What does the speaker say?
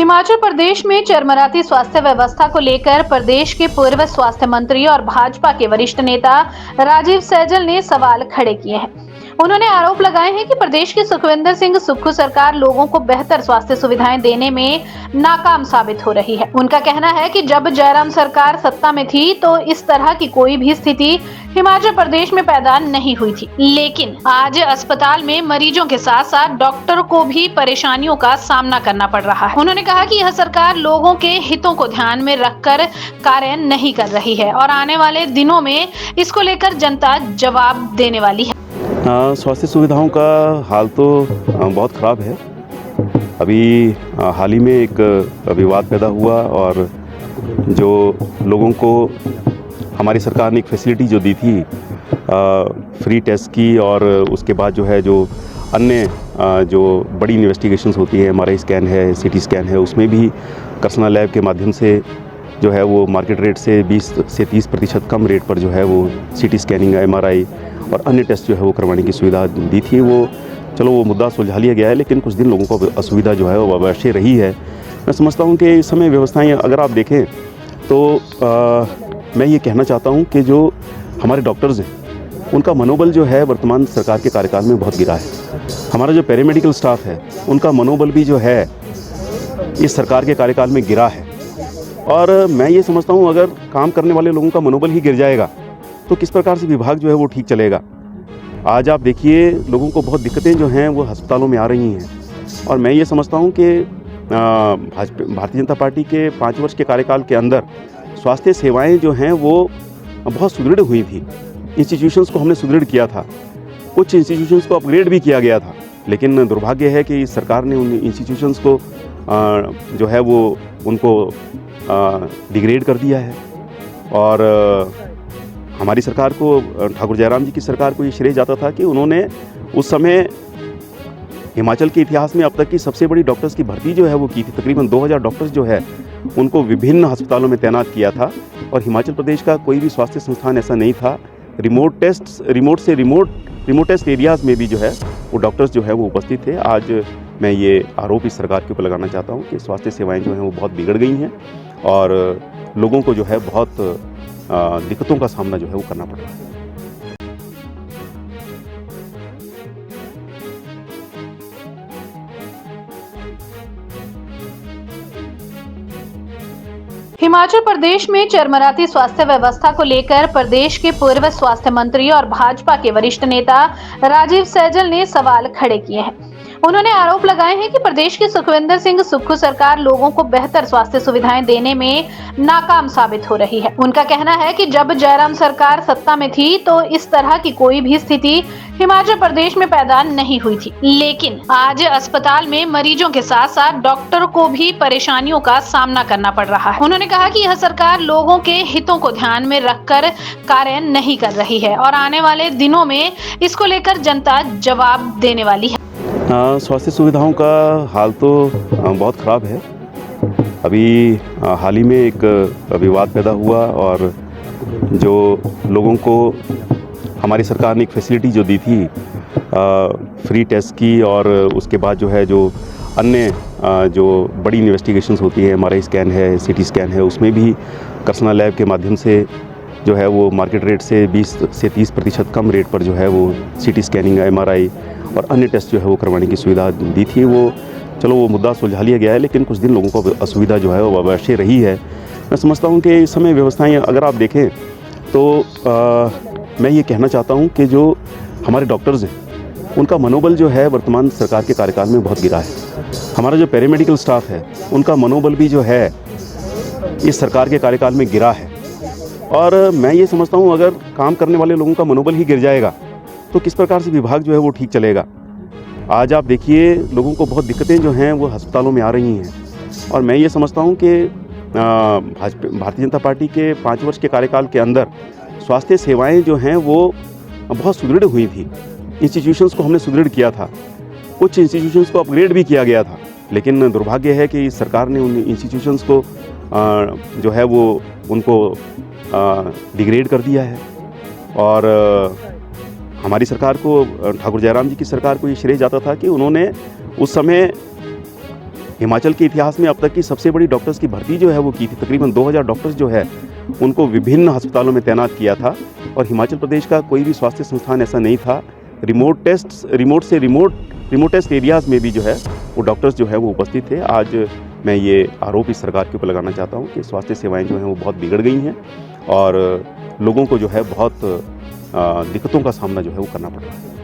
हिमाचल प्रदेश में चरमराती स्वास्थ्य व्यवस्था को लेकर प्रदेश के पूर्व स्वास्थ्य मंत्री और भाजपा के वरिष्ठ नेता राजीव सैजल ने सवाल खड़े किए हैं। उन्होंने आरोप लगाए हैं कि प्रदेश की सुखविंदर सिंह सुक्खू सरकार लोगों को बेहतर स्वास्थ्य सुविधाएं देने में नाकाम साबित हो रही है। उनका कहना है कि जब जयराम सरकार सत्ता में थी तो इस तरह की कोई भी स्थिति हिमाचल प्रदेश में पैदा नहीं हुई थी, लेकिन आज अस्पताल में मरीजों के साथ साथ डॉक्टर को भी परेशानियों का सामना करना पड़ रहा है। उन्होंने कहा कि यह सरकार लोगों के हितों को ध्यान में रखकर कार्य नहीं कर रही है और आने वाले दिनों में इसको लेकर जनता जवाब देने वाली है। स्वास्थ्य सुविधाओं का हाल तो बहुत ख़राब है। अभी हाल ही में एक विवाद पैदा हुआ और जो लोगों को हमारी सरकार ने एक फैसिलिटी जो दी थी फ्री टेस्ट की, और उसके बाद जो है जो अन्य जो बड़ी इन्वेस्टिगेशंस होती है, MRI स्कैन है, CT स्कैन है, उसमें भी कर्सना लैब के माध्यम से जो है वो मार्केट रेट से 20 से 30% कम रेट पर जो है वो CT स्कैनिंग, MRI और अन्य टेस्ट जो है वो करवाने की सुविधा दी थी। वो मुद्दा सुलझा लिया गया है, लेकिन कुछ दिन लोगों को असुविधा जो है वो अवश्य रही है। मैं समझता हूँ कि इस समय व्यवस्थाएं अगर आप देखें तो मैं ये कहना चाहता हूँ कि जो हमारे डॉक्टर्स हैं उनका मनोबल जो है वर्तमान सरकार के कार्यकाल में बहुत गिरा है। हमारा जो पैरामेडिकल स्टाफ है उनका मनोबल भी जो है इस सरकार के कार्यकाल में गिरा है। और मैं ये समझता हूँ अगर काम करने वाले लोगों का मनोबल ही गिर जाएगा तो किस प्रकार से विभाग जो है वो ठीक चलेगा। आज आप देखिए लोगों को बहुत दिक्कतें जो हैं वो अस्पतालों में आ रही हैं, और मैं ये समझता हूँ कि भारतीय जनता पार्टी के 5 वर्ष के कार्यकाल के अंदर स्वास्थ्य सेवाएं जो हैं वो बहुत सुदृढ़ हुई थी। इंस्टीट्यूशंस को हमने सुदृढ़ किया था, कुछ इंस्टीट्यूशंस को अपग्रेड भी किया गया था, लेकिन दुर्भाग्य है कि सरकार ने उन इंस्टीट्यूशंस को जो है वो उनको डिग्रेड कर दिया है। और हमारी सरकार को, ठाकुर जयराम जी की सरकार को ये श्रेय जाता था कि उन्होंने उस समय हिमाचल के इतिहास में अब तक की सबसे बड़ी डॉक्टर्स की भर्ती जो है वो की थी। तकरीबन 2000 डॉक्टर्स जो है उनको विभिन्न अस्पतालों में तैनात किया था, और हिमाचल प्रदेश का कोई भी स्वास्थ्य संस्थान ऐसा नहीं था। रिमोट टेस्ट एरियाज़ में भी जो है वो डॉक्टर्स जो है वो उपस्थित थे। आज मैं ये आरोप इस सरकार के ऊपर लगाना चाहता हूँ कि स्वास्थ्य सेवाएं जो हैं वो बहुत बिगड़ गई हैं और लोगों को जो है बहुत दिक्कतों का सामना जो है वो करना पड़ रहा है। हिमाचल प्रदेश में चरमराती स्वास्थ्य व्यवस्था को लेकर प्रदेश के पूर्व स्वास्थ्य मंत्री और भाजपा के वरिष्ठ नेता राजीव सैजल ने सवाल खड़े किए हैं। उन्होंने आरोप लगाए हैं कि प्रदेश की सुखविंदर सिंह सुक्खू सरकार लोगों को बेहतर स्वास्थ्य सुविधाएं देने में नाकाम साबित हो रही है। उनका कहना है कि जब जयराम सरकार सत्ता में थी तो इस तरह की कोई भी स्थिति हिमाचल प्रदेश में पैदा नहीं हुई थी, लेकिन आज अस्पताल में मरीजों के साथ साथ डॉक्टर को भी परेशानियों का सामना करना पड़ रहा है। उन्होंने कहा कि यह सरकार लोगों के हितों को ध्यान में रखकर कार्य नहीं कर रही है और आने वाले दिनों में इसको लेकर जनता जवाब देने वाली है। स्वास्थ्य सुविधाओं का हाल तो बहुत ख़राब है। अभी हाल ही में एक विवाद पैदा हुआ और जो लोगों को हमारी सरकार ने एक फैसिलिटी जो दी थी फ्री टेस्ट की, और उसके बाद जो है जो अन्य जो बड़ी इन्वेस्टिगेशंस होती है, MRI स्कैन है, CT स्कैन है, उसमें भी कर्सना लैब के माध्यम से जो है वो मार्केट रेट से 20 से 30% कम रेट पर जो है वो CT स्कैनिंग, MRI और अन्य टेस्ट जो है वो करवाने की सुविधा दी थी। वो मुद्दा सुलझा लिया गया है, लेकिन कुछ दिन लोगों को असुविधा जो है वो अवश्य रही है। मैं समझता हूँ कि इस समय व्यवस्थाएं अगर आप देखें तो मैं ये कहना चाहता हूँ कि जो हमारे डॉक्टर्स हैं उनका मनोबल जो है वर्तमान सरकार के कार्यकाल में बहुत गिरा है। हमारा जो पैरामेडिकल स्टाफ है उनका मनोबल भी जो है इस सरकार के कार्यकाल में गिरा है। और मैं ये समझता हूँ अगर काम करने वाले लोगों का मनोबल ही गिर जाएगा तो किस प्रकार से विभाग जो है वो ठीक चलेगा। आज आप देखिए लोगों को बहुत दिक्कतें जो हैं वो अस्पतालों में आ रही हैं, और मैं ये समझता हूँ कि भारतीय जनता पार्टी के 5 वर्ष के कार्यकाल के अंदर स्वास्थ्य सेवाएं जो हैं वो बहुत सुदृढ़ हुई थी। इंस्टीट्यूशंस को हमने सुदृढ़ किया था, कुछ इंस्टीट्यूशंस को अपग्रेड भी किया गया था, लेकिन दुर्भाग्य है कि सरकार ने उन इंस्टीट्यूशंस को जो है वो उनको डिग्रेड कर दिया है। और हमारी सरकार को, ठाकुर जयराम जी की सरकार को ये श्रेय जाता था कि उन्होंने उस समय हिमाचल के इतिहास में अब तक की सबसे बड़ी डॉक्टर्स की भर्ती जो है वो की थी। तकरीबन 2000 डॉक्टर्स जो है उनको विभिन्न अस्पतालों में तैनात किया था और हिमाचल प्रदेश का कोई भी स्वास्थ्य संस्थान ऐसा नहीं था। रिमोटेस्ट एरियाज़ में भी जो है वो डॉक्टर्स जो है वो उपस्थित थे। आज मैं ये आरोप इस सरकार के ऊपर लगाना चाहता हूँ कि स्वास्थ्य सेवाएं जो हैं वो बहुत बिगड़ गई हैं और लोगों को जो है बहुत दिक्कतों का सामना जो है वो करना पड़ रहा है।